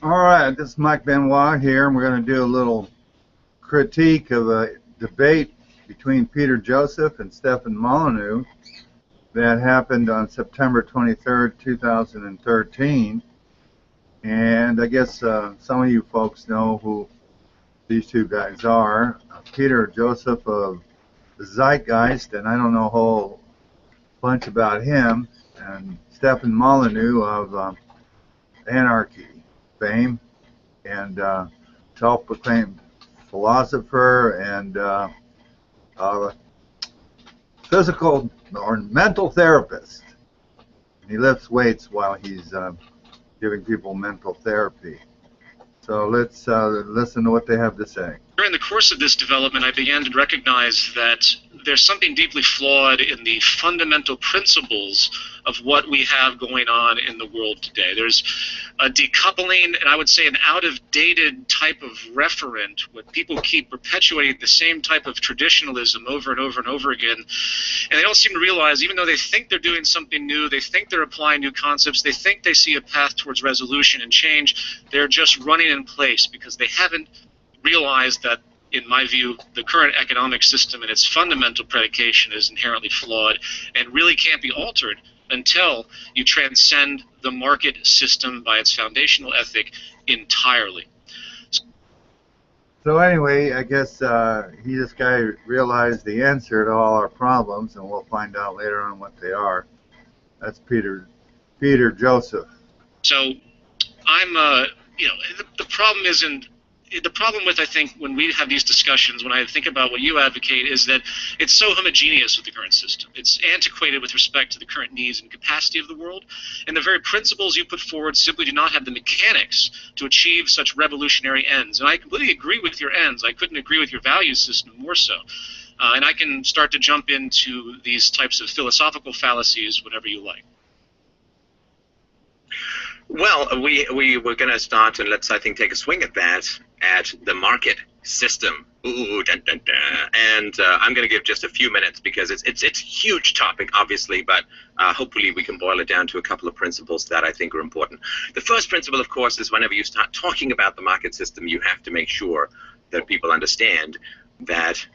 All right, this is Mike Benoit here, and we're going to do a little critique of a debate between Peter Joseph and Stefan Molyneux that happened on September 23rd, 2013. And I guess some of you folks know who these two guys are. Peter Joseph of the Zeitgeist, and I don't know a whole bunch about him, and Stefan Molyneux of Anarchy fame, and self-proclaimed philosopher and physical or mental therapist. He lifts weights while he's giving people mental therapy. So let's listen to what they have to say. During the course of this development, I began to recognize that there's something deeply flawed in the fundamental principles of what we have going on in the world today. There's a decoupling, and I would say an out-of-dated type of referent, where people keep perpetuating the same type of traditionalism over and over and over again, and they don't seem to realize, even though they think they're doing something new, they think they're applying new concepts, they think they see a path towards resolution and change, they're just running in place because they haven't realized that, in my view, the current economic system and its fundamental predication is inherently flawed and really can't be altered until you transcend the market system by its foundational ethic entirely. So anyway, I guess this guy realized the answer to all our problems, and we'll find out later on what they are. That's Peter Joseph. So I'm, the problem isn't. The problem with, I think, when we have these discussions, when I think about what you advocate, is that it's so homogeneous with the current system. It's antiquated with respect to the current needs and capacity of the world, and the very principles you put forward simply do not have the mechanics to achieve such revolutionary ends. And I completely agree with your ends. I couldn't agree with your value system more so. And I can start to jump into these types of philosophical fallacies whenever you like. Well, we were going to start, and let's, I think, take a swing at that, at the market system. Ooh, dun, dun, dun. And I'm going to give just a few minutes because it's a huge topic, obviously, but hopefully we can boil it down to a couple of principles that I think are important. The first principle, of course, is whenever you start talking about the market system, you have to make sure that people understand that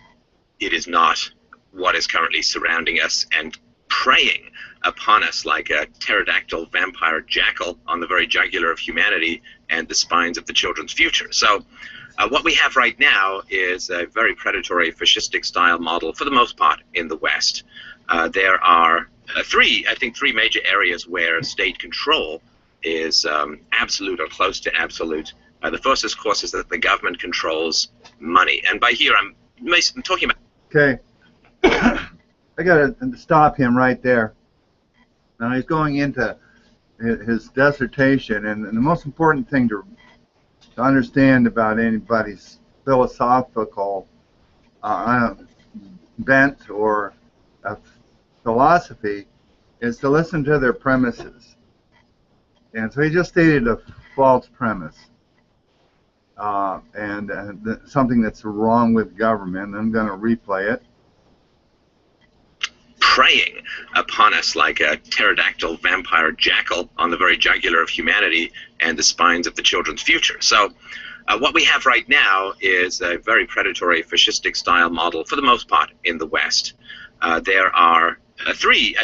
it is not what is currently surrounding us and preying upon us like a pterodactyl vampire jackal on the very jugular of humanity and the spines of the children's future. So what we have right now is a very predatory fascistic style model for the most part in the West. There are three major areas where state control is absolute or close to absolute. The first, of course, is that the government controls money. And by here I'm talking about... Okay. I got to stop him right there. Now he's going into his dissertation, and the most important thing to understand about anybody's philosophical bent or philosophy is to listen to their premises. And so he just stated a false premise and something that's wrong with government. I'm going to replay it. Preying upon us like a pterodactyl vampire jackal on the very jugular of humanity and the spines of the children's future. So what we have right now is a very predatory fascistic style model for the most part in the West. There are three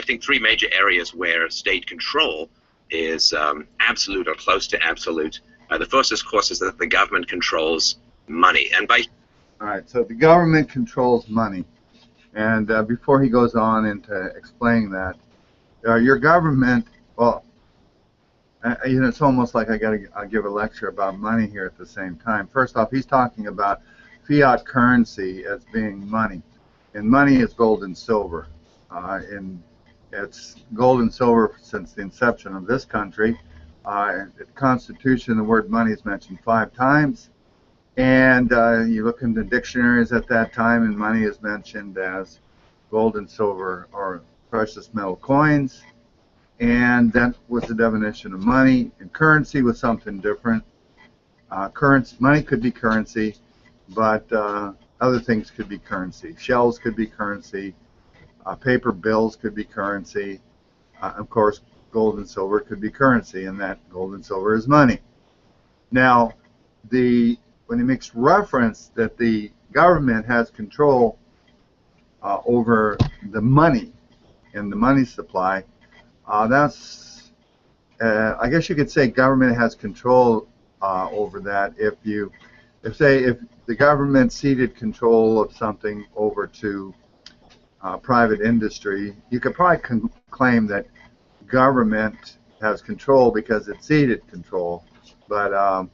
major areas where state control is absolute or close to absolute. The first, of course, is that the government controls money. And by... All right, so the government controls money. And before he goes on into explaining that, your government, well, it's almost like I give a lecture about money here at the same time. First off, he's talking about fiat currency as being money. And money is gold and silver. And it's gold and silver since the inception of this country. In the Constitution, the word money is mentioned 5 times. And you look in the dictionaries at that time, and money is mentioned as gold and silver or precious metal coins. And that was the definition of money. And currency was something different. Money could be currency, but other things could be currency. Shells could be currency. Paper bills could be currency. Of course, gold and silver could be currency, and that gold and silver is money. Now, when he makes reference that the government has control over the money and the money supply, that's I guess you could say government has control over that. If the government ceded control of something over to private industry, you could probably claim that government has control because it ceded control. But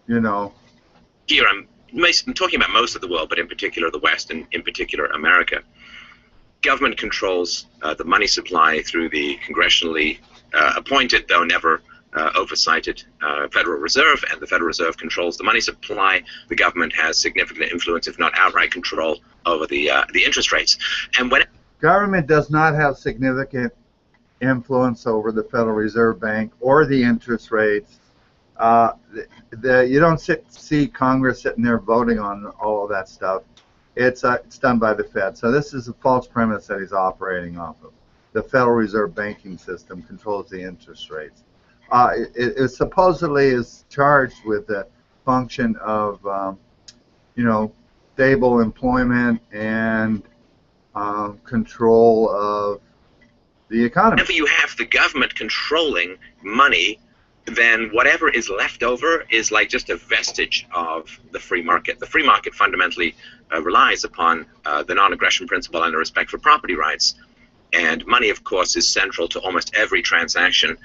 you know, here I'm talking about most of the world, but in particular the West and in particular America. Government controls the money supply through the congressionally appointed, though never oversighted, Federal Reserve, and the Federal Reserve controls the money supply. The government has significant influence, if not outright control, over the interest rates. And when government does not have significant influence over the Federal Reserve Bank or the interest rates, you don't see Congress sitting there voting on all of that stuff. It's done by the Fed. So this is a false premise that he's operating off of. The Federal Reserve banking system controls the interest rates. It supposedly is charged with the function of, stable employment and control of the economy. Whenever you have the government controlling money, then whatever is left over is like just a vestige of the free market. The free market fundamentally relies upon the non-aggression principle and the respect for property rights. And money, of course, is central to almost every transaction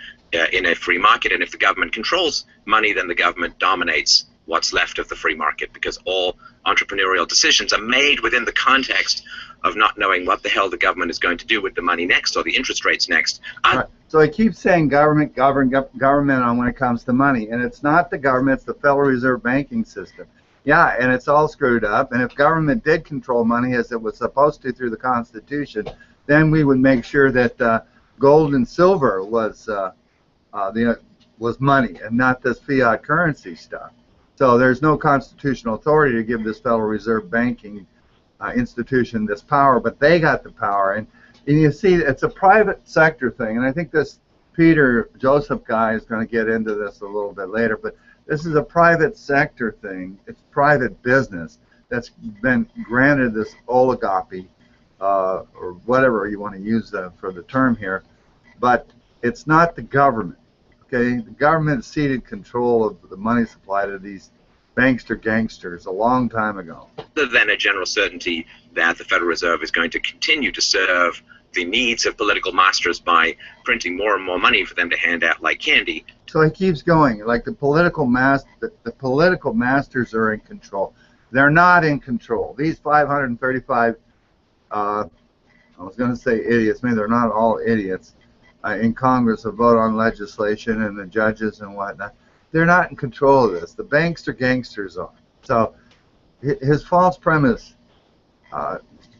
in a free market. And if the government controls money, then the government dominates what's left of the free market, because all entrepreneurial decisions are made within the context of not knowing what the hell the government is going to do with the money next or the interest rates next. Right. So I keep saying government on when it comes to money, and it's not the government, it's the Federal Reserve banking system. Yeah, and it's all screwed up, and if government did control money as it was supposed to through the Constitution, then we would make sure that gold and silver was money and not this fiat currency stuff. So there's no constitutional authority to give this Federal Reserve banking institution this power, but they got the power. And you see, it's a private sector thing, and I think this Peter Joseph guy is going to get into this a little bit later, but this is a private sector thing. It's private business that's been granted this oligopoly, or whatever you want to use for the term here, but it's not the government. Okay, the government ceded control of the money supply to these bankster gangsters a long time ago. Other than a general certainty that the Federal Reserve is going to continue to serve the needs of political masters by printing more and more money for them to hand out like candy. So he keeps going, like the political masters are in control. They're not in control. These 535, I was going to say idiots, maybe they're not all idiots, in Congress to vote on legislation and the judges and whatnot. They're not in control of this. The bankster gangsters are. So his false premise,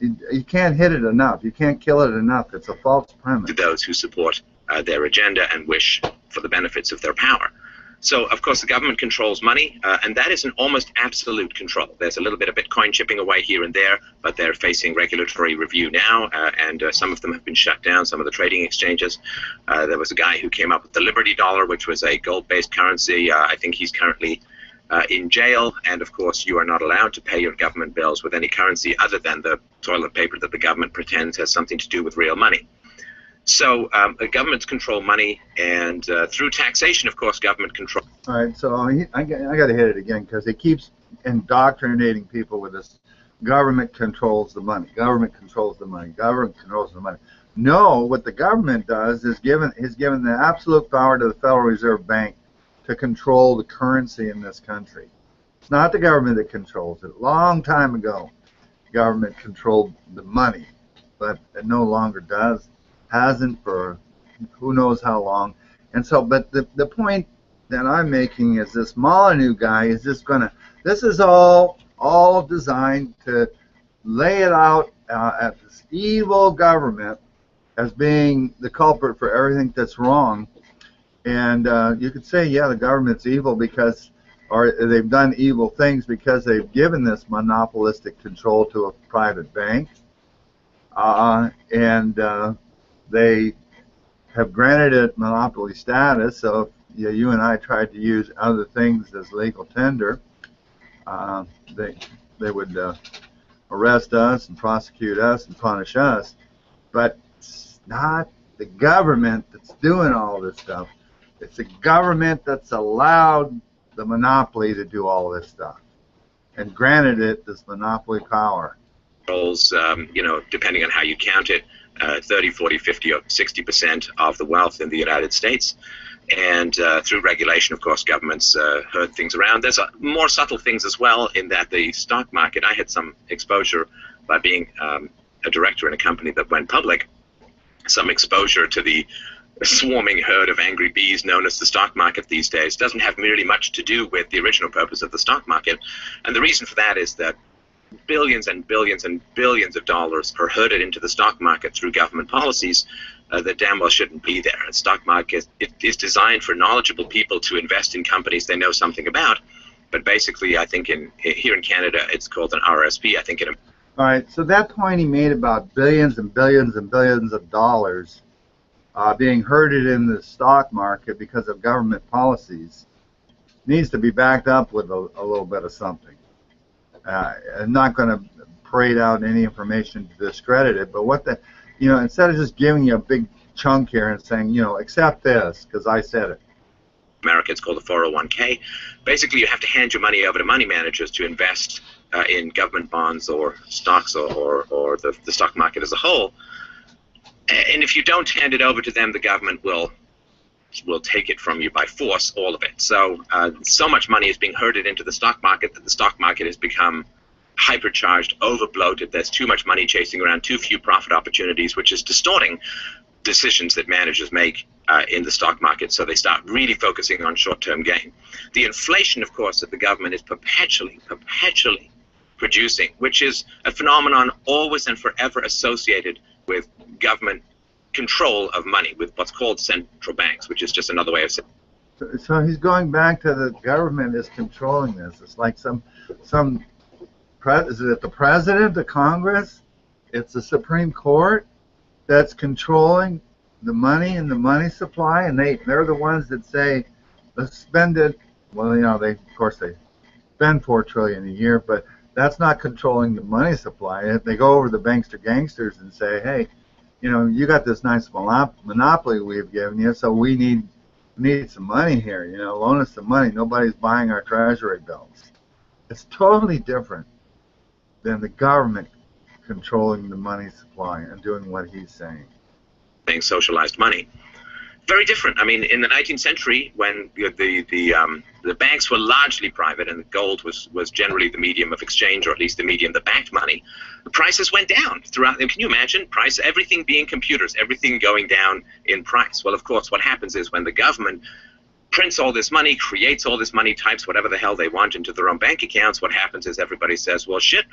you can't hit it enough. You can't kill it enough. It's a false premise. To those who support their agenda and wish for the benefits of their power. So, of course, the government controls money, and that is an almost absolute control. There's a little bit of Bitcoin chipping away here and there, but they're facing regulatory review now, and some of them have been shut down, some of the trading exchanges. There was a guy who came up with the Liberty Dollar, which was a gold-based currency. I think he's currently in jail, and, of course, you are not allowed to pay your government bills with any currency other than the toilet paper that the government pretends has something to do with real money. So governments control money, and through taxation, of course, government control. All right, so I got to hit it again because he keeps indoctrinating people with this. Government controls the money. Government controls the money. Government controls the money. No, what the government does is given the absolute power to the Federal Reserve Bank to control the currency in this country. It's not the government that controls it. A long time ago, government controlled the money, but it no longer does. Hasn't for who knows how long. And so, but the point that I'm making is this Molyneux guy is just gonna, this is all designed to lay it out at this evil government as being the culprit for everything that's wrong. And you could say, yeah, the government's evil because, or they've done evil things because they've given this monopolistic control to a private bank. And they have granted it monopoly status, so you and I tried to use other things as legal tender, they would arrest us and prosecute us and punish us. But it's not the government that's doing all this stuff. It's the government that's allowed the monopoly to do all this stuff and granted it this monopoly power. Depending on how you count it, 30, 40, 50, or 60% of the wealth in the United States. And through regulation, of course, governments herd things around. There's more subtle things as well in that the stock market, I had some exposure by being a director in a company that went public, some exposure to the swarming herd of angry bees known as the stock market these days. Doesn't have really much to do with the original purpose of the stock market. And the reason for that is that billions and billions and billions of dollars are herded into the stock market through government policies that damn well shouldn't be there. The stock market is designed for knowledgeable people to invest in companies they know something about. But basically, I think here in Canada, it's called an RSP. I think in all right, so that point he made about billions and billions and billions of dollars being herded in the stock market because of government policies needs to be backed up with a little bit of something. I'm not going to parade out any information to discredit it, but instead of just giving you a big chunk here and saying, accept this because I said it. America, it's called a 401k. Basically, you have to hand your money over to money managers to invest in government bonds or stocks or the stock market as a whole. And if you don't hand it over to them, the government will take it from you by force, all of it. So much money is being herded into the stock market that the stock market has become hypercharged, over-bloated. There's too much money chasing around, too few profit opportunities, which is distorting decisions that managers make in the stock market. So they start really focusing on short-term gain. The inflation, of course, that the government is perpetually producing, which is a phenomenon always and forever associated with government control of money, with what's called central banks, which is just another way of saying. So he's going back to the government is controlling this. It's like is it the president, the Congress? It's the Supreme Court that's controlling the money and the money supply, and they're the ones that say, let's spend it. Well, they spend $4 trillion a year, but that's not controlling the money supply. They go over the bankster gangsters and say, hey, you got this nice monopoly we've given you, so we need some money here. Loan us some money. Nobody's buying our treasury bills. It's totally different than the government controlling the money supply and doing what he's saying. Socialized money. Very different. I mean, in the 19th century, when the banks were largely private and gold was generally the medium of exchange, or at least the medium that backed money, the prices went down throughout. Can you imagine everything being computers, everything going down in price? Well, of course, what happens is when the government prints all this money, creates all this money, types whatever the hell they want into their own bank accounts, what happens is everybody says, well, shit,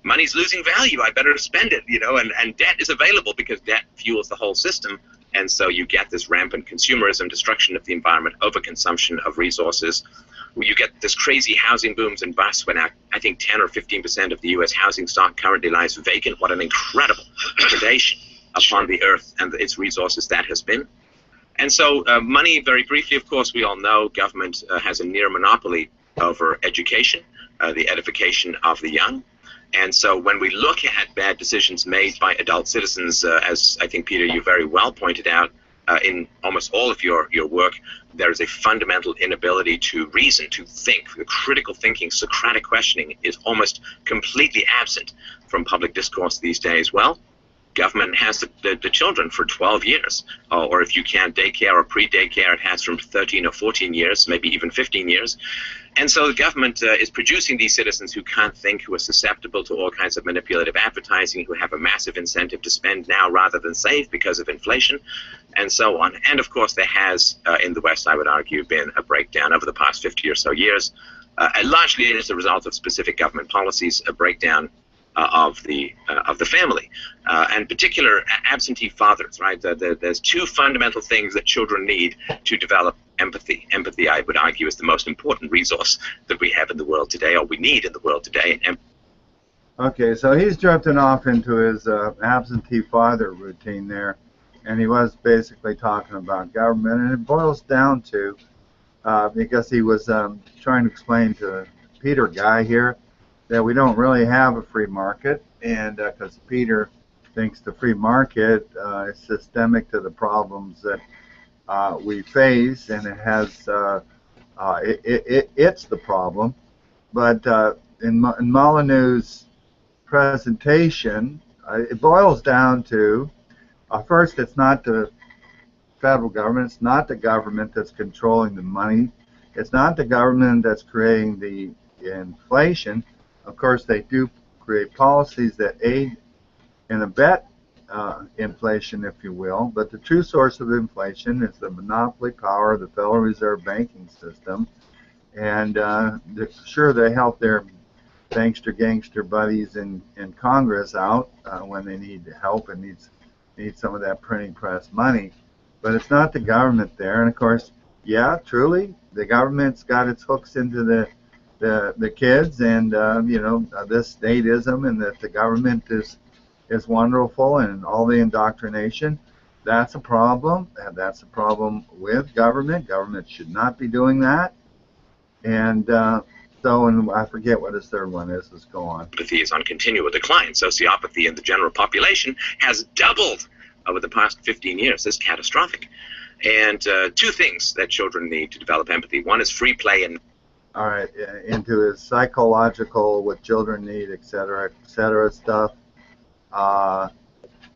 money's losing value, I better spend it, and debt is available because debt fuels the whole system. And so you get this rampant consumerism, destruction of the environment, overconsumption of resources. You get this crazy housing booms and busts when I think 10 or 15% of the U.S. housing stock currently lies vacant. What an incredible predation upon the earth and its resources that has been. And so money, very briefly, of course, we all know government has a near monopoly over education, the edification of the young. And so when we look at bad decisions made by adult citizens, as I think, Peter, you very well pointed out, in almost all of your work, there is a fundamental inability to reason, to think. The critical thinking, Socratic questioning is almost completely absent from public discourse these days. Well, government has the children for 12 years, or if you can't daycare or pre-daycare, it has from 13 or 14 years, maybe even 15 years. And so the government is producing these citizens who can't think, who are susceptible to all kinds of manipulative advertising, who have a massive incentive to spend now rather than save because of inflation, and so on. And of course, there has, in the West, I would argue, been a breakdown over the past 50 or so years. Largely as a result of specific government policies, a breakdown of the family, and particular absentee fathers, right? There's two fundamental things that children need to develop empathy. Empathy, I would argue, is the most important resource that we have in the world today, or we need in the world today. Okay, so he's drifting off into his absentee father routine there, and he was basically talking about government, and it boils down to because he was trying to explain to Peter Guy here that we don't really have a free market, and because Peter thinks the free market is systemic to the problems that we face, and it has it's the problem. But in Molyneux' presentation, it boils down to first, it's not the federal government, it's not the government that's controlling the money, it's not the government that's creating the inflation. Of course, they do create policies that aid and abet inflation, if you will, but the true source of inflation is the monopoly power of the Federal Reserve banking system. And sure, they help their gangster buddies in Congress out when they need help and need some of that printing press money. But it's not the government there. And of course, yeah, truly, the government's got its hooks into the kids, and this statism, and that the government is wonderful, and all the indoctrination. That's a problem, and that's a problem with government. Government should not be doing that. And and I forget what his third one is. Let's go on. Empathy is on continual decline. Sociopathy in the general population has doubled over the past 15 years. This is catastrophic. And two things that children need to develop empathy. One is free play and... All right, into his psychological, what children need, et cetera stuff. I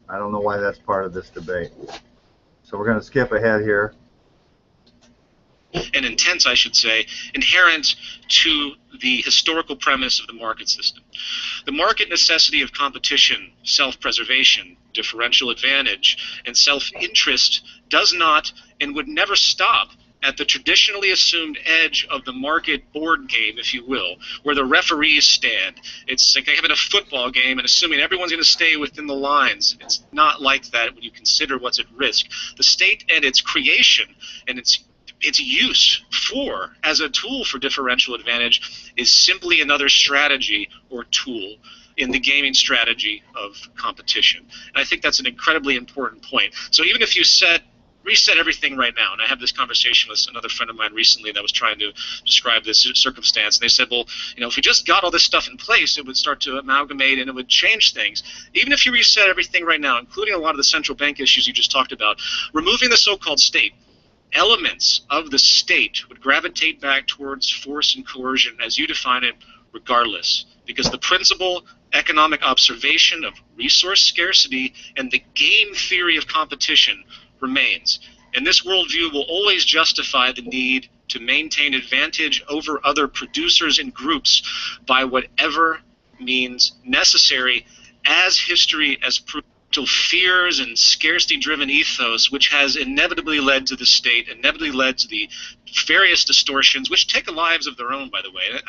don't know why that's part of this debate. So we're going to skip ahead here. And intense, I should say, inherent to the historical premise of the market system. The market necessity of competition, self-preservation, differential advantage, and self-interest does not and would never stop at the traditionally assumed edge of the market board game, if you will, where the referees stand. It's like having a football game and assuming everyone's going to stay within the lines. It's not like that when you consider what's at risk. The state and its creation and its use as a tool for differential advantage is simply another strategy or tool in the gaming strategy of competition. And I think that's an incredibly important point. So even if you reset everything right now, and I had this conversation with another friend of mine recently that was trying to describe this circumstance, and they said, well, if we just got all this stuff in place, it would start to amalgamate and it would change things. Even if you reset everything right now, including a lot of the central bank issues you just talked about, removing the so-called state, elements of the state would gravitate back towards force and coercion as you define it regardless, because the principal economic observation of resource scarcity and the game theory of competition remains. And this worldview will always justify the need to maintain advantage over other producers and groups by whatever means necessary, as history has proved. Fears and scarcity-driven ethos, which has inevitably led to the state, inevitably led to the various distortions, which take lives of their own, by the way.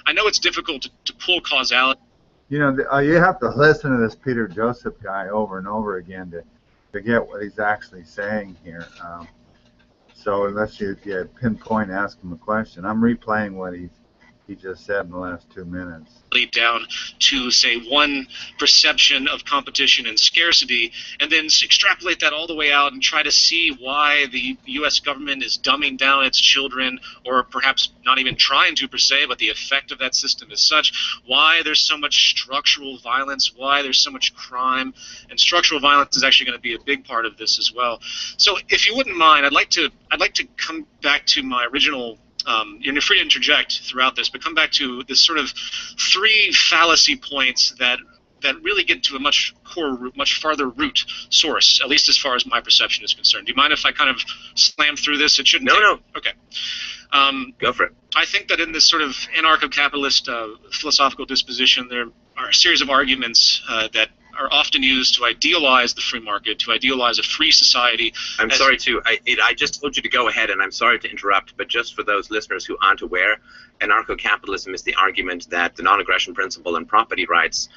I know it's difficult to pull causality. You have to listen to this Peter Joseph guy over and over again to get what he's actually saying here. So unless you pinpoint, ask him a question. I'm replaying what he just said in the last 2 minutes. Down to, say, one perception of competition and scarcity, and then extrapolate that all the way out and try to see why the U.S. government is dumbing down its children, or perhaps not even trying to per se, but the effect of that system is such, why there's so much structural violence, why there's so much crime, and structural violence is actually going to be a big part of this as well. So if you wouldn't mind, I'd like to come back to my original you're free to interject throughout this, but come back to this sort of three fallacy points that really get to a much farther root source, at least as far as my perception is concerned. Do you mind if I kind of slam through this? It shouldn't. No. Okay. Go for it. I think that in this sort of anarcho-capitalist philosophical disposition, there are a series of arguments that are often used to idealize the free market, to idealize a free society. I'm sorry to, I just told you to go ahead, and I'm sorry to interrupt, but just for those listeners who aren't aware, anarcho-capitalism is the argument that the non-aggression principle and property rights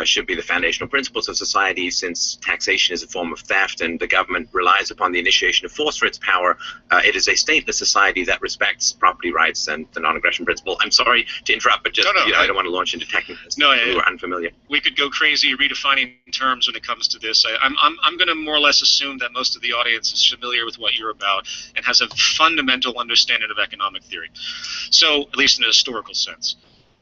should be the foundational principles of society, since taxation is a form of theft and the government relies upon the initiation of force for its power. It is a stateless society that respects property rights and the non-aggression principle. I'm sorry to interrupt, but just I don't want to launch into technicals who are unfamiliar. We could go crazy redefining terms when it comes to this. I'm going to more or less assume that most of the audience is familiar with what you're about and has a fundamental understanding of economic theory. So, at least in a historical sense.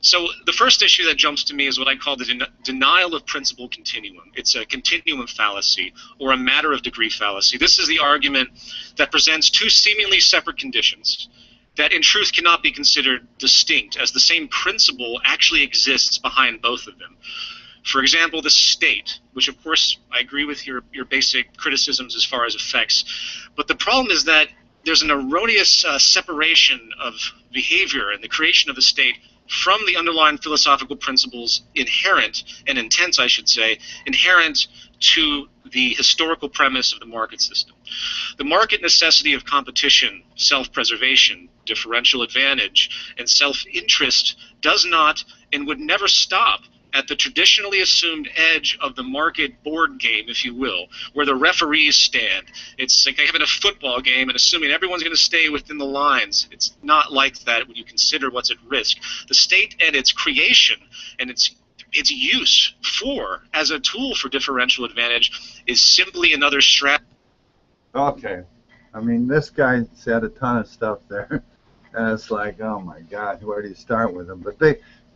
So the first issue that jumps to me is what I call the denial of principle continuum. It's a continuum fallacy, or a matter of degree fallacy. This is the argument that presents two seemingly separate conditions that in truth cannot be considered distinct, as the same principle actually exists behind both of them. For example, the state, which of course I agree with your basic criticisms as far as effects, but the problem is that there's an erroneous separation of behavior and the creation of the state from the underlying philosophical principles inherent, and intense I should say, inherent to the historical premise of the market system. The market necessity of competition, self-preservation, differential advantage, and self-interest does not and would never stop at the traditionally assumed edge of the market board game, if you will, where the referees stand. It's like having a football game and assuming everyone's going to stay within the lines. It's not like that when you consider what's at risk. The state and its creation and its use as a tool for differential advantage is simply another strategy. Okay. I mean, this guy said a ton of stuff there. And it's like, oh my God, where do you start with him? But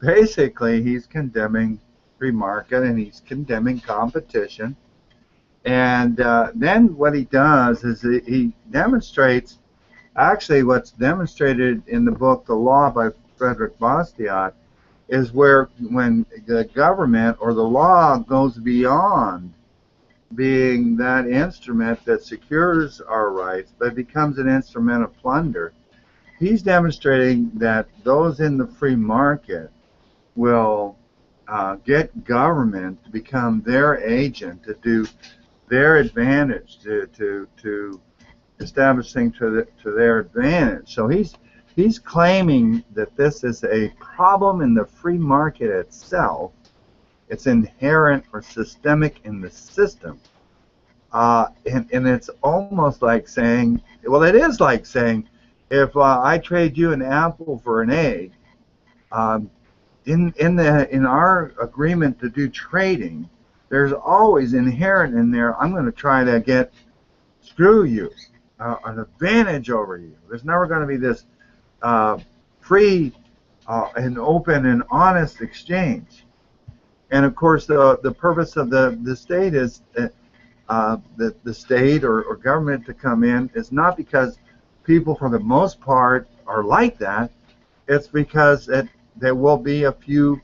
basically, he's condemning free market and he's condemning competition. And then what he does is he demonstrates, actually what's demonstrated in the book The Law by Frederick Bastiat, is when the government or the law goes beyond being that instrument that secures our rights, but becomes an instrument of plunder. He's demonstrating that those in the free market will get government to become their agent, to do their advantage, to establish things to their advantage. So he's claiming that this is a problem in the free market itself. It's inherent or systemic in the system. And it's almost like saying, well, it is like saying, if I trade you an apple for an egg, in our agreement to do trading, there's always inherent in there, I'm going to try to screw you, an advantage over you. There's never going to be this free and open and honest exchange. And of course, the purpose of the state is the state or government to come in is not because people for the most part are like that. It's because there will be a few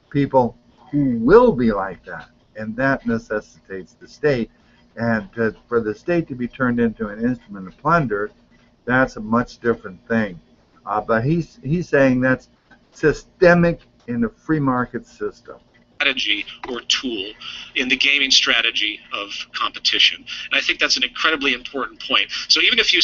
people who will be like that, and that necessitates the state. And for the state to be turned into an instrument of plunder, that's a much different thing. But he's saying that's systemic in the free market system. Strategy or tool in the gaming strategy of competition. And I think that's an incredibly important point. So even if you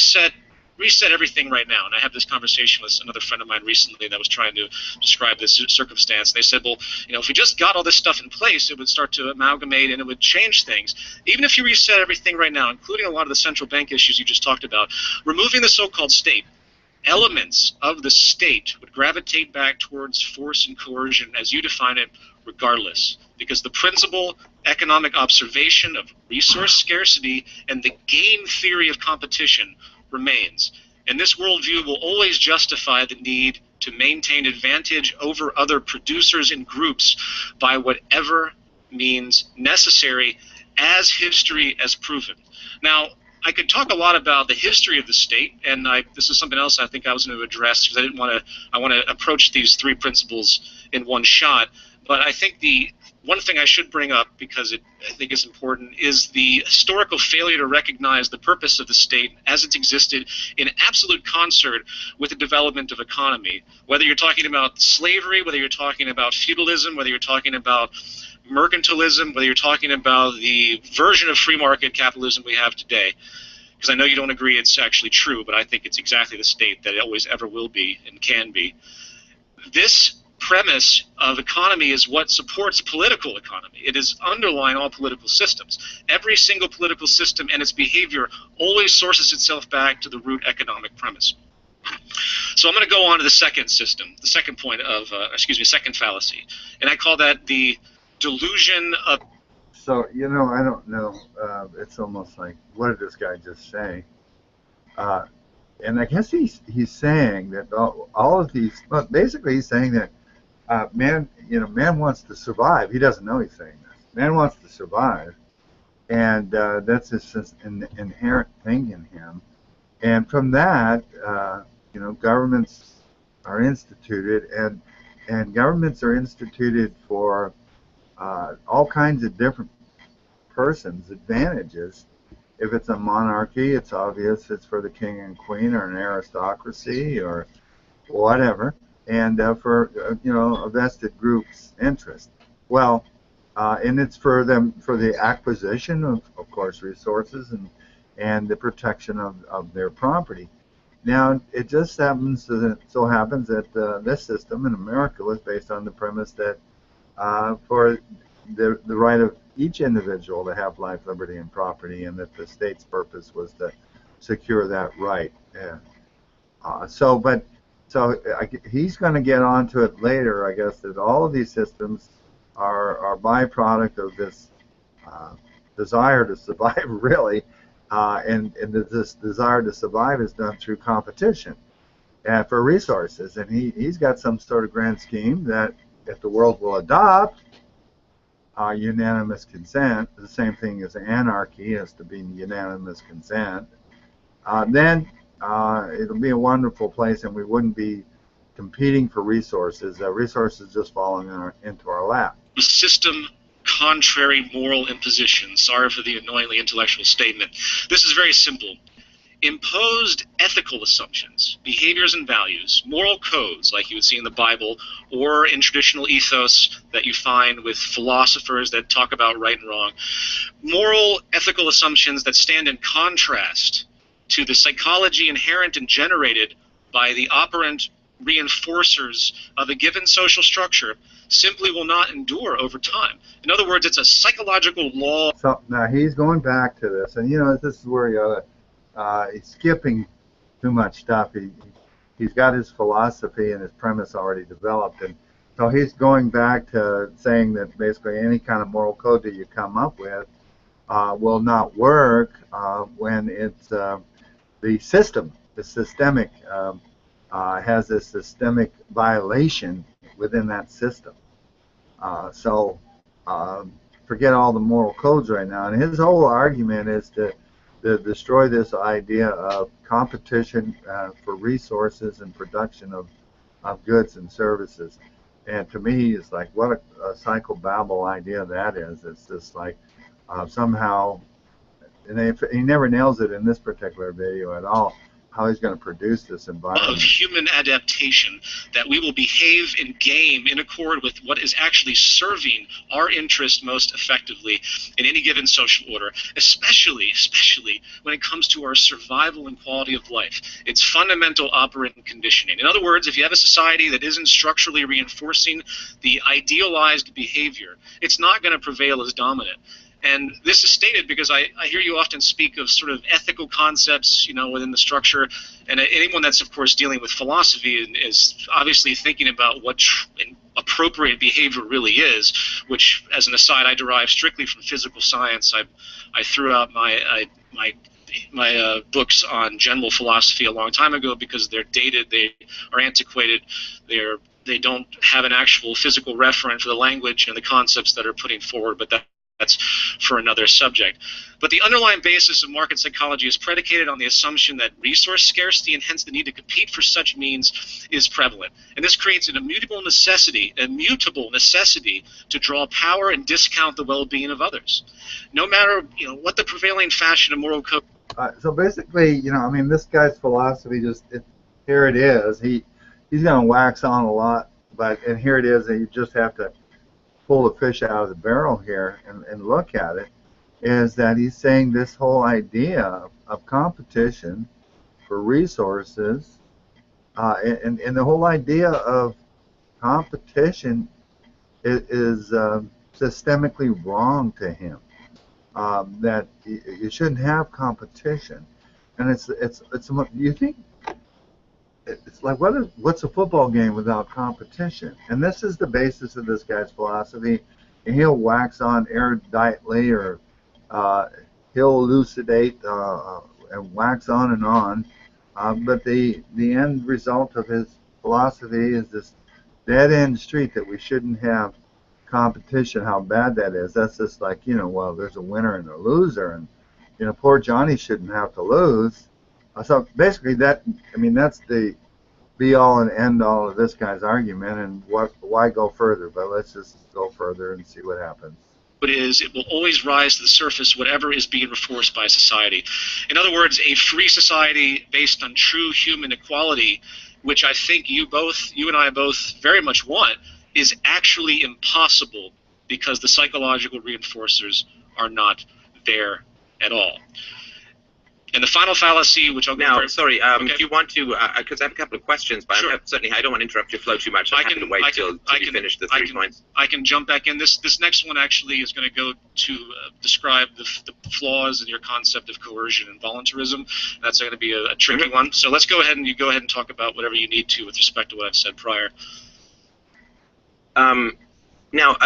reset everything right now, and I had this conversation with another friend of mine recently that was trying to describe this circumstance. They said, well, if we just got all this stuff in place, it would start to amalgamate and it would change things. Even if you reset everything right now, including a lot of the central bank issues you just talked about, removing the so-called state, elements of the state would gravitate back towards force and coercion as you define it, regardless, because the principal economic observation of resource scarcity and the game theory of competition remains. And this worldview will always justify the need to maintain advantage over other producers and groups by whatever means necessary, as history has proven. Now, I could talk a lot about the history of the state, and this is something else I think I was going to address because I want to approach these three principles in one shot. But I think the one thing I should bring up, because I think it's important, is the historical failure to recognize the purpose of the state as it's existed in absolute concert with the development of economy. Whether you're talking about slavery, whether you're talking about feudalism, whether you're talking about mercantilism, whether you're talking about the version of free market capitalism we have today. Because I know you don't agree it's actually true, but I think it's exactly the state that it always ever will be and can be. This premise of economy is what supports political economy. It is underlying all political systems. Every single political system and its behavior always sources itself back to the root economic premise. So I'm going to go on to the second system, the second point of, second fallacy, and I call that the delusion of. So, you know, I don't know, it's almost like, what did this guy just say? And I guess he's saying that all of these, well, basically he's saying that man wants to survive. He doesn't know he's saying this. Man wants to survive, and that's just an inherent thing in him. And from that, governments are instituted, and governments are instituted for all kinds of different persons' advantages. If it's a monarchy, it's obvious it's for the king and queen, or an aristocracy, or whatever, and for a vested group's interest. Well, and it's for them, for the acquisition of course, resources and the protection of their property. Now, it just happens that this system in America was based on the premise that for the right of each individual to have life, liberty, and property, and that the state's purpose was to secure that right. So he's going to get onto it later, I guess, that all of these systems are byproduct of this desire to survive, really, and this desire to survive is done through competition for resources. And he's got some sort of grand scheme that if the world will adopt unanimous consent, the same thing as anarchy has to be unanimous consent, then it'll be a wonderful place, and we wouldn't be competing for resources. Resources just falling into our lap. System contrary moral imposition. Sorry for the annoyingly intellectual statement. This is very simple. Imposed ethical assumptions, behaviors and values, moral codes like you would see in the Bible or in traditional ethos that you find with philosophers that talk about right and wrong, moral ethical assumptions that stand in contrast to the psychology inherent and generated by the operant reinforcers of a given social structure simply will not endure over time. In other words, it's a psychological law. So now he's going back to this, and this is where you ought to he's skipping too much stuff. He's got his philosophy and his premise already developed, and so he's going back to saying that basically any kind of moral code that you come up with will not work when it's the system, the systemic, has a systemic violation within that system. So forget all the moral codes right now. And his whole argument is to destroy this idea of competition for resources and production of goods and services. And to me, it's like, what a psychobabble idea that is. It's just like somehow, and he never nails it in this particular video at all, how he's going to produce this environment. Of human adaptation, that we will behave in game in accord with what is actually serving our interest most effectively in any given social order, especially when it comes to our survival and quality of life. It's fundamental operant conditioning. In other words, if you have a society that isn't structurally reinforcing the idealized behavior, it's not going to prevail as dominant. And this is stated because I hear you often speak of sort of ethical concepts, within the structure, and anyone that's, of course, dealing with philosophy is obviously thinking about what appropriate behavior really is, which, as an aside, I derive strictly from physical science. I threw out my books on general philosophy a long time ago because they're dated, they are antiquated, they don't have an actual physical referent for the language and the concepts that are putting forward, but that's for another subject. But the underlying basis of market psychology is predicated on the assumption that resource scarcity and hence the need to compete for such means is prevalent. And this creates an immutable necessity to draw power and discount the well-being of others. No matter what the prevailing fashion of moral code. So basically, this guy's philosophy here it is. He's going to wax on a lot, and here it is, and you just have to pull the fish out of the barrel here and look at it, is that he's saying this whole idea of competition for resources and the whole idea of competition is systemically wrong to him. That you shouldn't have competition, and it's you think it's like what's a football game without competition? And this is the basis of this guy's philosophy. And he'll wax on eruditely, or he'll elucidate and wax on and on. But the end result of his philosophy is this dead end street that we shouldn't have competition. How bad that is. That's just like, well, there's a winner and a loser, and poor Johnny shouldn't have to lose. So basically, that's the be all and end all of this guy's argument, and why go further? But let's just go further and see what happens. It will always rise to the surface whatever is being enforced by society. In other words, a free society based on true human equality, which I think you and I both very much want, is actually impossible because the psychological reinforcers are not there at all. And the final fallacy, which I'll go now, over. sorry, okay. do you want to, because I have a couple of questions, but sure. certainly I don't want to interrupt your flow too much. I'm happy to wait till you finish the 3 points. I can jump back in. This next one actually is going to go to describe the flaws in your concept of coercion and voluntarism. That's going to be a tricky one. So let's go ahead and talk about whatever you need to with respect to what I've said prior. Now,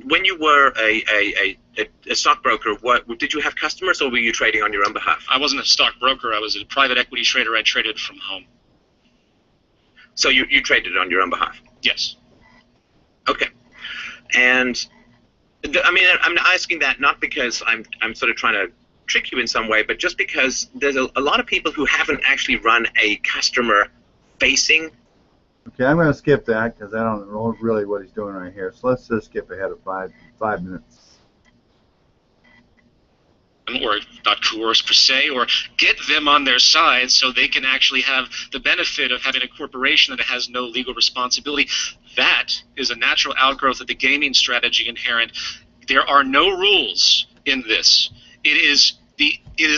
when you were a stockbroker, did you have customers, or were you trading on your own behalf? I wasn't a stockbroker. I was a private equity trader. I traded from home. So you traded on your own behalf? Yes. Okay. And I'm asking that not because I'm sort of trying to trick you in some way, but just because there's a lot of people who haven't actually run a customer-facing. Okay, I'm going to skip that because I don't know really what he's doing right here. So let's just skip ahead of five minutes. Or not coerce per se, or get them on their side so they can actually have the benefit of having a corporation that has no legal responsibility. That is a natural outgrowth of the gaming strategy inherent. There are no rules in this. It is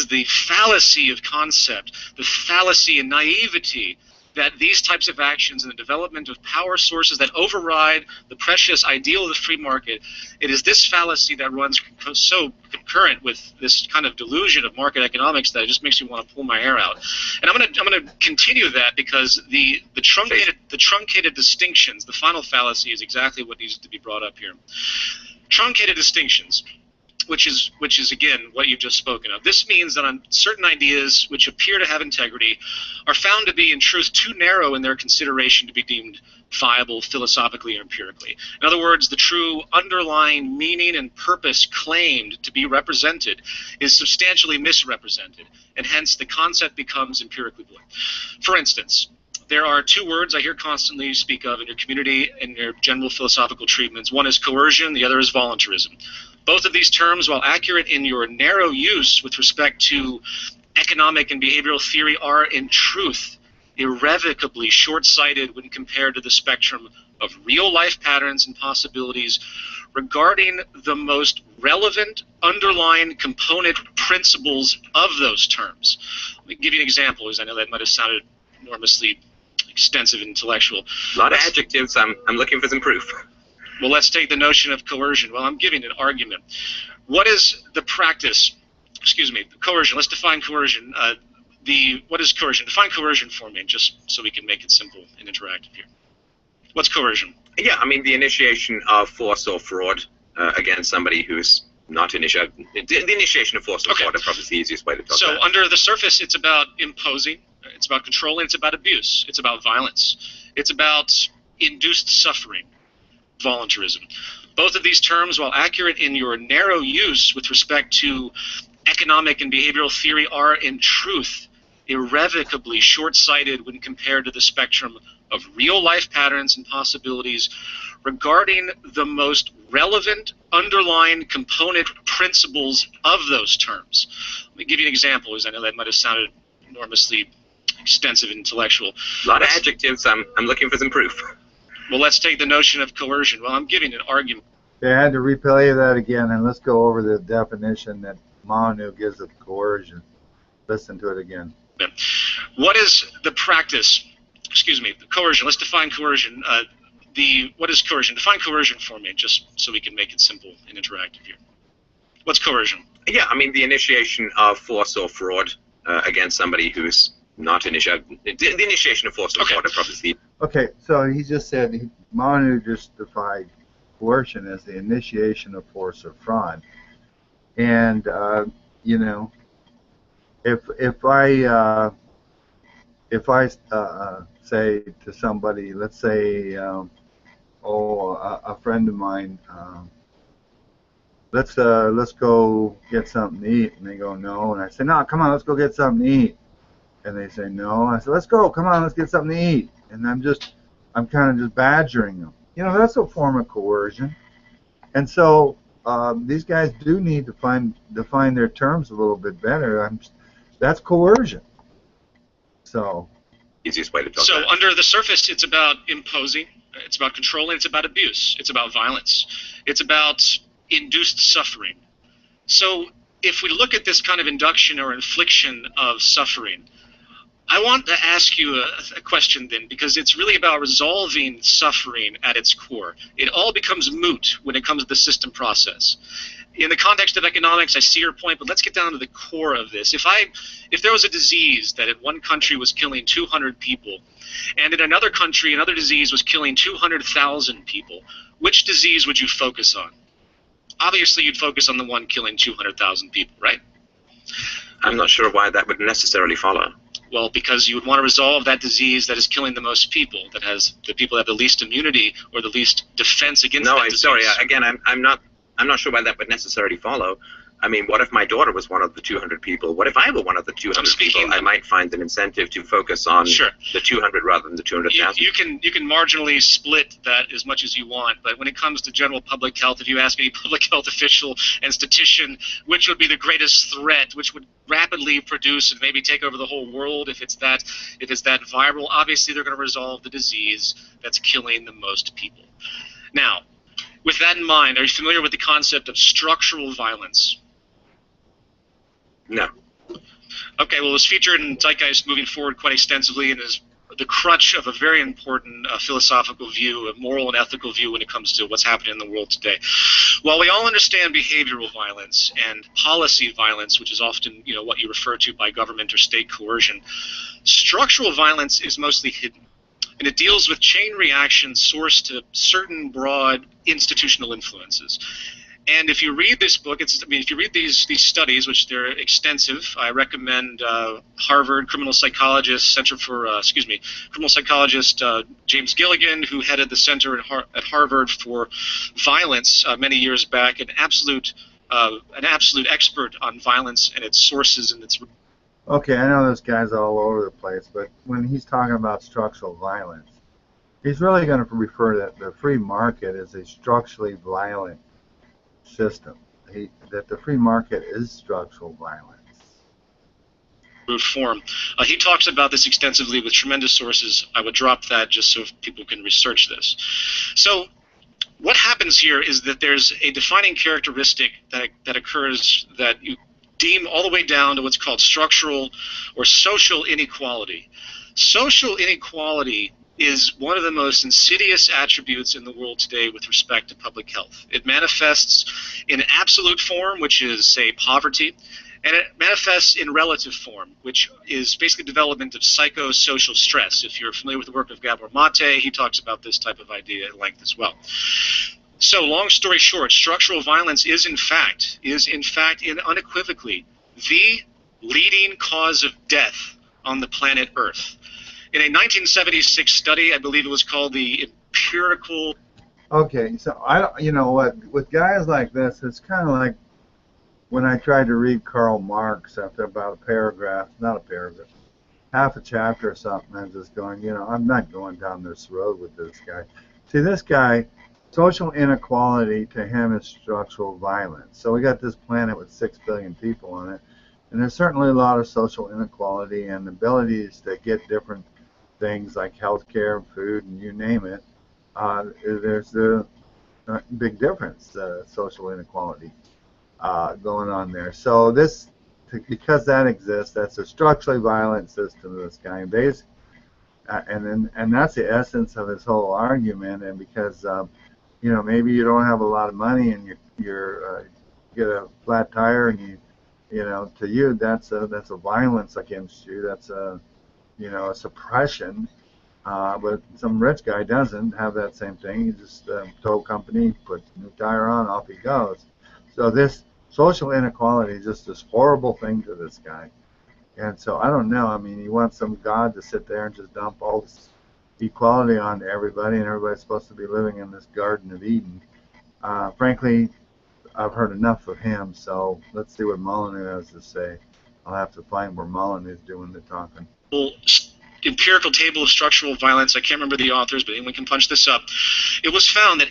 the fallacy of concept, the fallacy and naivety that these types of actions and the development of power sources that override the precious ideal of the free market, it is this fallacy that runs so concurrent with this kind of delusion of market economics that it just makes me want to pull my hair out. And I'm going to continue that because the truncated distinctions, the final fallacy, is exactly what needs to be brought up here. Truncated distinctions, which is again what you've just spoken of. This means that on certain ideas which appear to have integrity are found to be in truth too narrow in their consideration to be deemed viable philosophically or empirically. In other words, the true underlying meaning and purpose claimed to be represented is substantially misrepresented, and hence the concept becomes empirically void. For instance, there are two words I hear constantly speak of in your community and your general philosophical treatments. One is coercion, the other is voluntarism. Both of these terms, while accurate in your narrow use with respect to economic and behavioral theory, are in truth irrevocably short-sighted when compared to the spectrum of real-life patterns and possibilities regarding the most relevant underlying component principles of those terms. Let me give you an example, because I know that might have sounded enormously extensive and intellectual. A lot of adjectives. I'm looking for some proof. Well, let's take the notion of coercion. Well, I'm giving an argument. What is the practice? Excuse me, coercion. Let's define coercion. What is coercion? Define coercion for me, just so we can make it simple and interactive here. What's coercion? Yeah, I mean the initiation of force or fraud against somebody who's not initiated. The initiation of force or fraud is probably the easiest way to talk about it. So under the surface, it's about imposing. It's about controlling. It's about abuse. It's about violence. It's about induced suffering. Voluntarism. Both of these terms, while accurate in your narrow use with respect to economic and behavioral theory, are in truth irrevocably short-sighted when compared to the spectrum of real-life patterns and possibilities regarding the most relevant underlying component principles of those terms. Let me give you an example, because I know that might have sounded enormously extensive and intellectual. A lot of adjectives. I'm looking for some proof. Well, let's take the notion of coercion. Well, I'm giving an argument. Okay, I had to replay that again, and let's go over the definition that Molyneux gives of coercion. Listen to it again. What is the practice? Excuse me, coercion. Let's define coercion. what is coercion? Define coercion for me, just so we can make it simple and interactive here. What's coercion? Yeah, I mean the initiation of force or fraud against somebody who's not the initiation of force or fraud are probably the. Okay, so he just said Molyneux just defined coercion as the initiation of force or fraud, and you know, if I say to somebody, let's say, a friend of mine, let's go get something to eat, and they go no, and I say no, come on, let's go get something to eat, and they say no, and I say let's go, come on, let's get something to eat, and I'm kind of just badgering them. You know, that's a form of coercion, and so these guys do need to define their terms a little bit better. That's coercion. So. Easiest way to talk. So under the surface, it's about imposing, it's about controlling, it's about abuse, it's about violence, it's about induced suffering. So if we look at this kind of induction or infliction of suffering, I want to ask you a question then, because it's really about resolving suffering at its core. It all becomes moot when it comes to the system process. In the context of economics, I see your point, but let's get down to the core of this. If there was a disease that in one country was killing 200 people, and in another country, another disease was killing 200,000 people, which disease would you focus on? Obviously, you'd focus on the one killing 200,000 people, right? I'm not sure why that would necessarily follow. Well, because you would want to resolve that disease that is killing the most people, that has the people that have the least immunity or the least defense against that disease. No, I'm sorry. Again, I'm not sure why that would necessarily follow. I mean, what if my daughter was one of the 200 people? What if I were one of the 200 people? I might find an incentive to focus on the 200 rather than the 200,000. You can marginally split that as much as you want, but when it comes to general public health, if you ask any public health official and statistician which would be the greatest threat, which would rapidly produce and maybe take over the whole world if it's that viral, obviously they're going to resolve the disease that's killing the most people. Now, with that in mind, are you familiar with the concept of structural violence? No. Okay, well, it was featured in Zeitgeist moving forward quite extensively and is the crutch of a very important philosophical view, a moral and ethical view when it comes to what's happening in the world today. While we all understand behavioral violence and policy violence, which is often what you refer to by government or state coercion, structural violence is mostly hidden. And it deals with chain reactions sourced to certain broad institutional influences. And if you read this book, if you read these studies, which they're extensive, I recommend Harvard criminal psychologist James Gilligan, who headed the center at Harvard for violence many years back, an absolute expert on violence and its sources and its. Okay, I know this guy's all over the place, but when he's talking about structural violence, he's really going to refer to the free market as a structurally violent system. That the free market is structural violence. Brute form. He talks about this extensively with tremendous sources. I would drop that just so people can research this. So what happens here is that there's a defining characteristic that occurs that you deem all the way down to what's called structural or social inequality. Social inequality is one of the most insidious attributes in the world today with respect to public health. It manifests in absolute form, which is, say, poverty, and it manifests in relative form, which is basically development of psychosocial stress. If you're familiar with the work of Gabor Mate, he talks about this type of idea at length as well. So, long story short, structural violence is in fact and unequivocally the leading cause of death on the planet Earth. In a 1976 study, I believe it was called the empirical. Okay, so you know what? With guys like this, it's kind of like when I tried to read Karl Marx after about a paragraph, not a paragraph, half a chapter or something. I'm just going, I'm not going down this road with this guy. See, this guy. Social inequality to him is structural violence. So we got this planet with 6 billion people on it, and there's certainly a lot of social inequality and abilities to get different things like health care, food, and you name it. There's a big difference, social inequality going on there. So because that exists, that's a structurally violent system of this guy. and that's the essence of his whole argument. And because maybe you don't have a lot of money and you get a flat tire and to you that's a violence against you. That's a suppression. But some rich guy doesn't have that same thing. He just tow company, puts a new tire on, off he goes. So this social inequality is just this horrible thing to this guy. And so I don't know. I mean, you want some god to sit there and just dump all this equality onto everybody, and everybody's supposed to be living in this Garden of Eden. Frankly, I've heard enough of him, so let's see what Molyneux has to say. I'll have to find where Molyneux is doing the talking. Well, empirical table of structural violence. I can't remember the authors, but anyone can punch this up. It was found that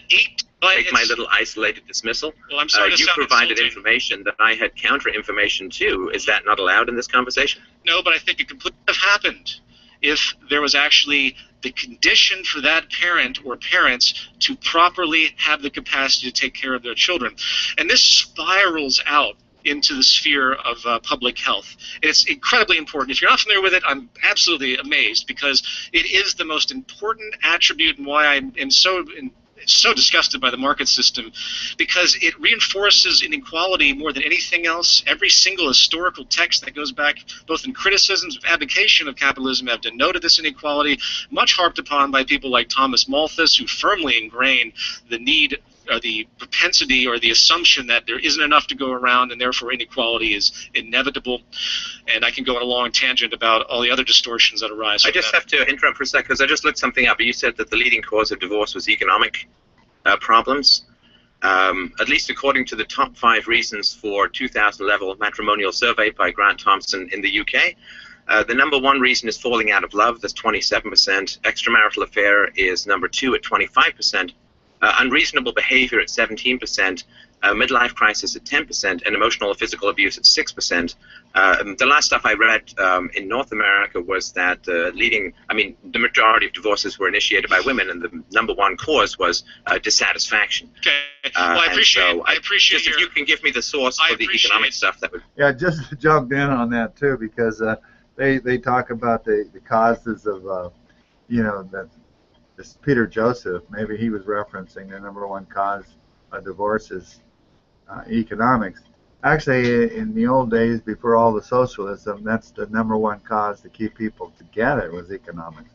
Take my little isolated dismissal. Well, I'm sorry you provided information that I had counter-information to. Is that not allowed in this conversation? No, but I think it could have happened if there was actually the condition for that parent or parents to properly have the capacity to take care of their children. And this spirals out into the sphere of public health. It's incredibly important. If you're not familiar with it, I'm absolutely amazed, because it is the most important attribute, and why I am so disgusted by the market system, because it reinforces inequality more than anything else. Every single historical text that goes back, both in criticisms of abdication of capitalism, have denoted this inequality, much harped upon by people like Thomas Malthus, who firmly ingrained the need, or the propensity, or the assumption that there isn't enough to go around, and therefore inequality is inevitable. And I can go on a long tangent about all the other distortions that arise. I just have to interrupt for a second, because I just looked something up. You said that the leading cause of divorce was economic problems. At least according to the top 5 reasons for 2000 level matrimonial survey by Grant Thompson in the UK. The number 1 reason is falling out of love. That's 27%. Extramarital affair is number 2 at 25%. Unreasonable behavior at 17%, midlife crisis at 10%, and emotional or physical abuse at 6%. The last stuff I read in North America was that the majority of divorces were initiated by women, and the number 1 cause was dissatisfaction. Okay. Well, I appreciate just if you can give me the source for the economic stuff, that would. Yeah, just jumped in on that too, because they talk about the causes of that. This Peter Joseph, maybe he was referencing the number 1 cause of divorce is economics. Actually, in the old days, before all the socialism, that's the number 1 cause to keep people together was economics.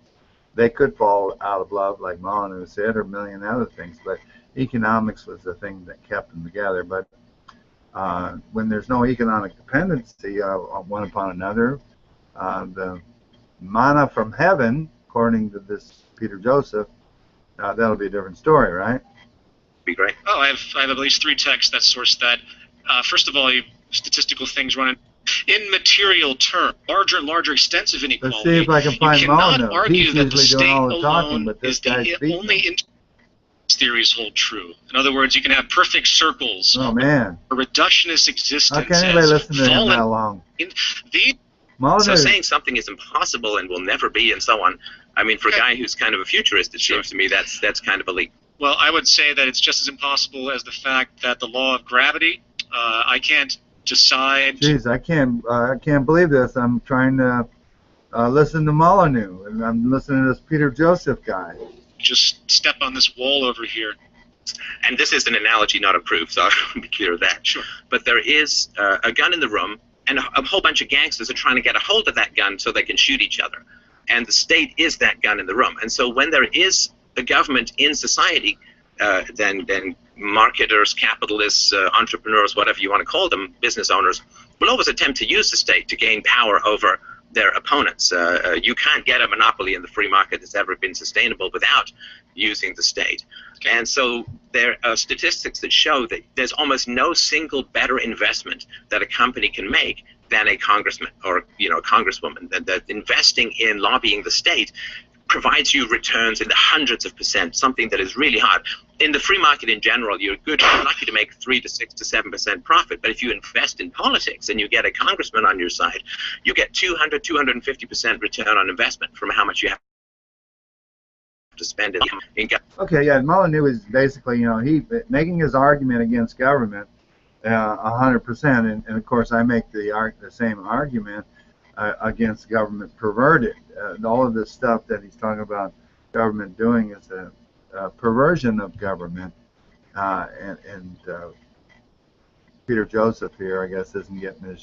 They could fall out of love, like Molyneux said, or a million other things, but economics was the thing that kept them together. But when there's no economic dependency one upon another, the manna from heaven, according to this Peter Joseph, that'll be a different story, right? Be great. Oh, I have at least 3 texts that source that. First of all, statistical things running in material terms, larger and larger extensive inequality. Let's see if I can find Molyneux. Argue He's that the usually state doing all the talking, alone but this is guy's the only theories hold true. In other words, you can have perfect circles. Oh man. A reductionist existence. How can anybody listen to him that long? So saying something is impossible and will never be, and so on. I mean, for a guy who's kind of a futurist, it seems to me that's kind of a leap. Well, I would say that it's just as impossible as the fact that the law of gravity. I can't decide. Jeez, I can't believe this. I'm trying to listen to Molyneux, and I'm listening to this Peter Joseph guy. Just step on this wall over here. And this is an analogy not approved, so I'll be clear of that. Sure. But there is a gun in the room, and a whole bunch of gangsters are trying to get a hold of that gun so they can shoot each other. And the state is that gun in the room. And so when there is a government in society, then marketers, capitalists, entrepreneurs, whatever you want to call them, business owners, will always attempt to use the state to gain power over their opponents. You can't get a monopoly in the free market that's ever been sustainable without using the state. And so there are statistics that show that there's almost no single better investment that a company can make than a congressman or a congresswoman. That investing in lobbying the state provides you returns in the hundreds of percent, something that is really hard. In the free market in general, you're lucky to make 3 to 6 to 7% profit. But if you invest in politics and you get a congressman on your side, you get 200, 250% return on investment from how much you have to spend in Okay, yeah, Molyneux is basically, he making his argument against government 100%, and of course I make the same argument. against government perverted. All of this stuff that he's talking about government doing is a perversion of government, and Peter Joseph here, I guess, isn't getting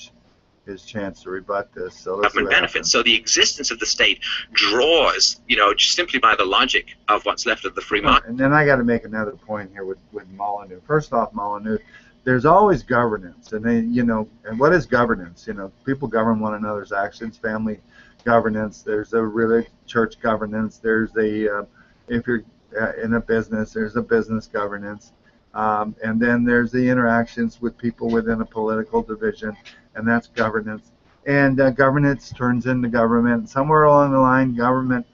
his chance to rebut this. So let's government benefits. So the existence of the state draws, just simply by the logic of what's left of the free market. And then I got to make another point here with Molyneux. First off, Molyneux, there's always governance, and and what is governance? People govern one another's actions. Family governance. There's a really church governance. There's if you're in a business, there's a business governance. And then there's the interactions with people within a political division, and that's governance. And governance turns into government. Somewhere along the line, government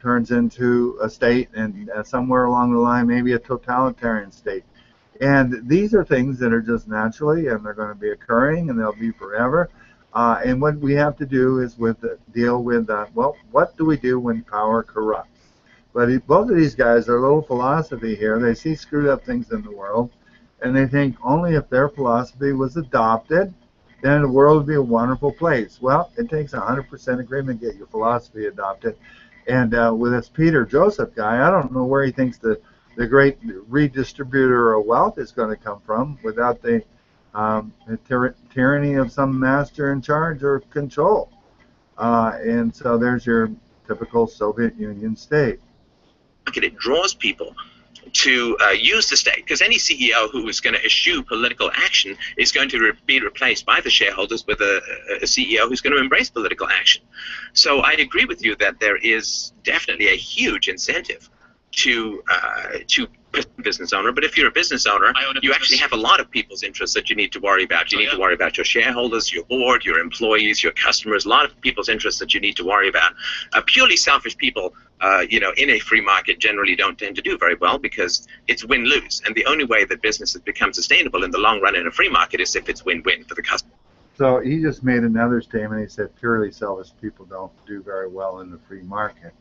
turns into a state, and somewhere along the line, maybe a totalitarian state. And these are things that are just naturally, and they're going to be occurring, and they'll be forever. And what we have to do is deal with, well, what do we do when power corrupts? But both of these guys are a little philosophy here. They see screwed up things in the world, and they think only if their philosophy was adopted, then the world would be a wonderful place. Well, it takes 100% agreement to get your philosophy adopted. And with this Peter Joseph guy, I don't know where he thinks the great redistributor of wealth is going to come from without the tyranny of some master in charge or control. And so there's your typical Soviet Union state. It draws people to use the state, because any CEO who is going to eschew political action is going to be replaced by the shareholders with a CEO who's going to embrace political action. So I agree with you that there is definitely a huge incentive to business owner, but if you're a business owner, you actually have a lot of people's interests that you need to worry about. You need to worry about your shareholders, your board, your employees, your customers, a lot of people's interests that you need to worry about. Purely selfish people, in a free market generally don't tend to do very well because it's win-lose. And the only way that businesses become sustainable in the long run in a free market is if it's win-win for the customer. So he just made another statement. He said purely selfish people don't do very well in the free market.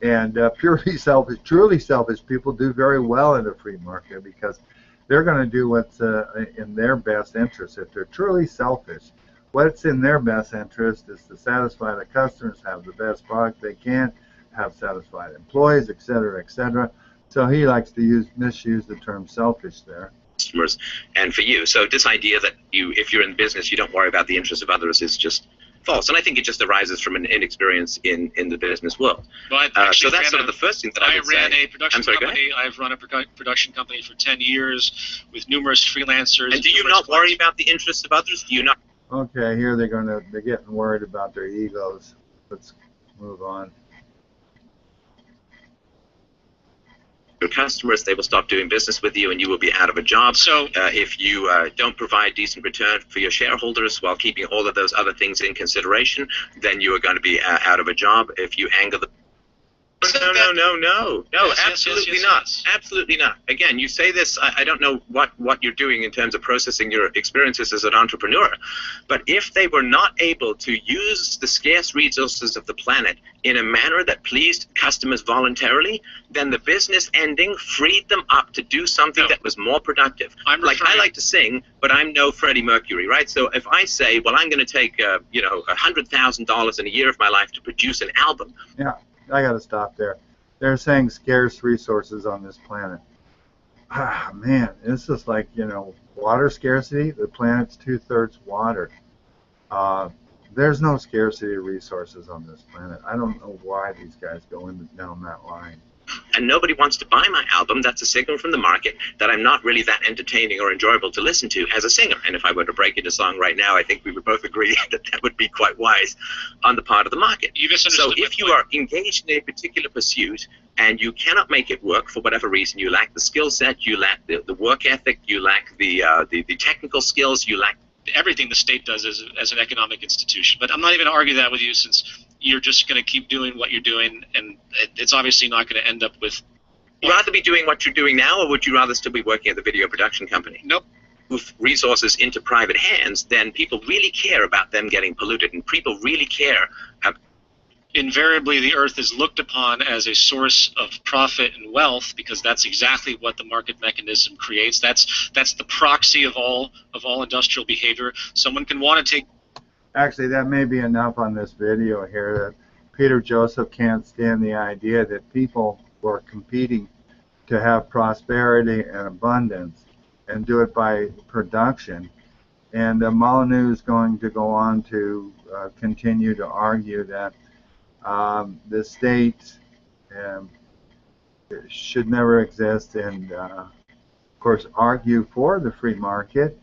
And truly selfish people do very well in the free market because they're going to do what's in their best interest. If they're truly selfish, what's in their best interest is to satisfy the customers, have the best product they can, have satisfied employees, etc., etc. So he likes to misuse the term selfish there. Customers and for you. So this idea that if you're in business, you don't worry about the interests of others is just false, and I think it just arises from an inexperience in the business world. Well, so that's sort of the first thing that I would say. I've run a production company for 10 years with numerous freelancers. And do you not worry about the interests of others? Do you not? Okay, here they're getting worried about their egos. Let's move on. Your customers, they will stop doing business with you and you will be out of a job. So if you don't provide decent return for your shareholders while keeping all of those other things in consideration, then you are going to be out of a job. If you anger the No, absolutely not. Absolutely not. Again, you say this, I don't know what you're doing in terms of processing your experiences as an entrepreneur, but if they were not able to use the scarce resources of the planet in a manner that pleased customers voluntarily, then the business ending freed them up to do something that was more productive. I like to sing, but I'm no Freddie Mercury, right? So if I say, well, I'm going to take, $100,000 in a year of my life to produce an album. Yeah. I got to stop there. They're saying scarce resources on this planet. Ah, man, this is like, water scarcity. The planet's 2/3 water. There's no scarcity of resources on this planet. I don't know why these guys go down that line. And nobody wants to buy my album. That's a signal from the market that I'm not really that entertaining or enjoyable to listen to as a singer. And if I were to break into song right now, I think we would both agree that that would be quite wise on the part of the market. So if you are engaged in a particular pursuit and you cannot make it work for whatever reason, you lack the skill set, you lack the work ethic, you lack the technical skills, you lack everything the state does as an economic institution. But I'm not even going to argue that with you, since you're just going to keep doing what you're doing, and it's obviously not going to end up with... Would you rather be doing what you're doing now, or would you rather still be working at the video production company? Nope. With resources into private hands, then people really care about them getting polluted, and people really care about... Invariably, the earth is looked upon as a source of profit and wealth, because that's exactly what the market mechanism creates. That's the proxy of all industrial behavior. Someone can want to take Actually, that may be enough on this video here. That Peter Joseph can't stand the idea that people who are competing to have prosperity and abundance and do it by production. And Molyneux is going to go on to continue to argue that the state should never exist, and of course argue for the free market,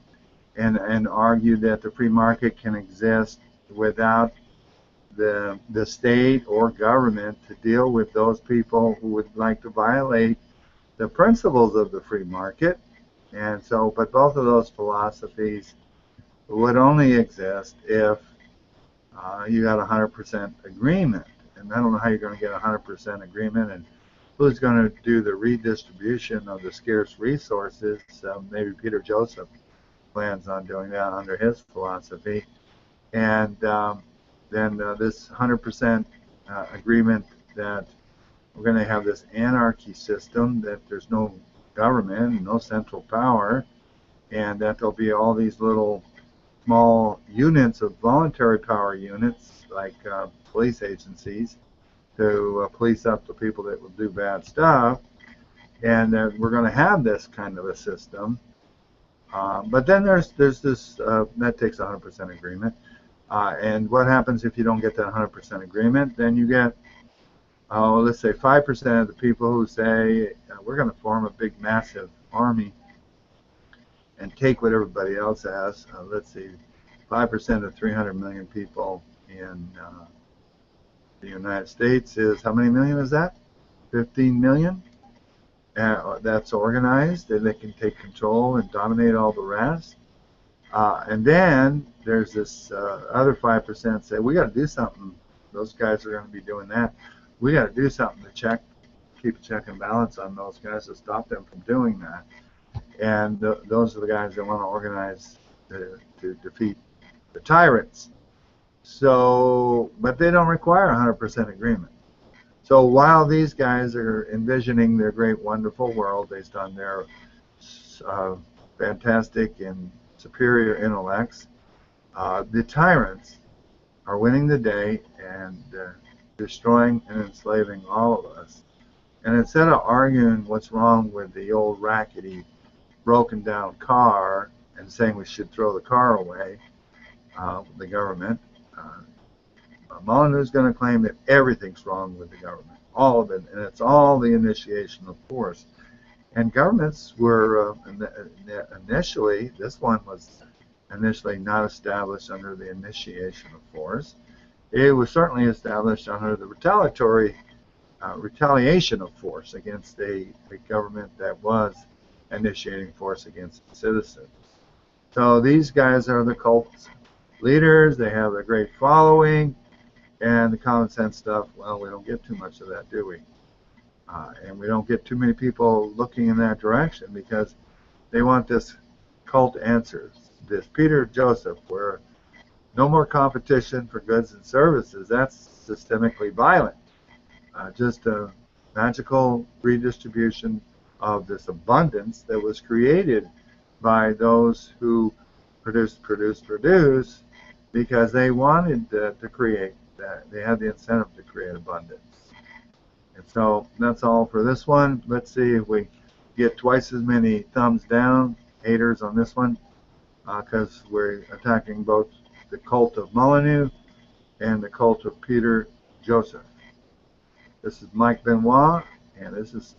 and argue that the free market can exist without the state or government to deal with those people who would like to violate the principles of the free market. And so, but both of those philosophies would only exist if you got 100% agreement. And I don't know how you're going to get 100% agreement, and who's going to do the redistribution of the scarce resources. Maybe Peter Joseph plans on doing that under his philosophy. And then this 100% agreement that we're going to have this anarchy system, that there's no government and no central power, and that there'll be all these little small units of voluntary power units, like police agencies, to police up the people that will do bad stuff, and that we're going to have this kind of a system. But then there's this, that takes 100% agreement. And what happens if you don't get that 100% agreement? Then you get, let's say 5% of the people who say, we're going to form a big massive army and take what everybody else has. Let's see, 5% of 300 million people in the United States is, how many million is that? 15 million? That's organized, and they can take control and dominate all the rest. And then there's this other 5% say, we got to do something. Those guys are going to be doing that. We got to do something to keep a check and balance on those guys to stop them from doing that. And those are the guys that want to organize to defeat the tyrants. So, but they don't require 100% agreement. So while these guys are envisioning their great, wonderful world based on their fantastic and superior intellects, the tyrants are winning the day and destroying and enslaving all of us. And instead of arguing what's wrong with the old rackety, broken down car and saying we should throw the car away, the government, Molyneux is going to claim that everything's wrong with the government, all of it, and it's all the initiation of force. And governments were initially, this one was initially not established under the initiation of force. It was certainly established under the retaliation of force against a government that was initiating force against citizens. So these guys are the cult leaders. They have a great following. And the common sense stuff, well, we don't get too much of that, do we? And we don't get too many people looking in that direction because they want this cult answers, this Peter Joseph, where no more competition for goods and services. That's systemically violent. Just a magical redistribution of this abundance that was created by those who produce, because they wanted to create that. They had the incentive to create abundance. And so that's all for this one. Let's see if we get twice as many thumbs down, haters on this one, because we're attacking both the cult of Molyneux and the cult of Peter Joseph. This is Mike Benoit, and this is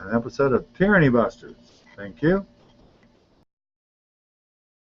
an episode of Tyranny Busters. Thank you.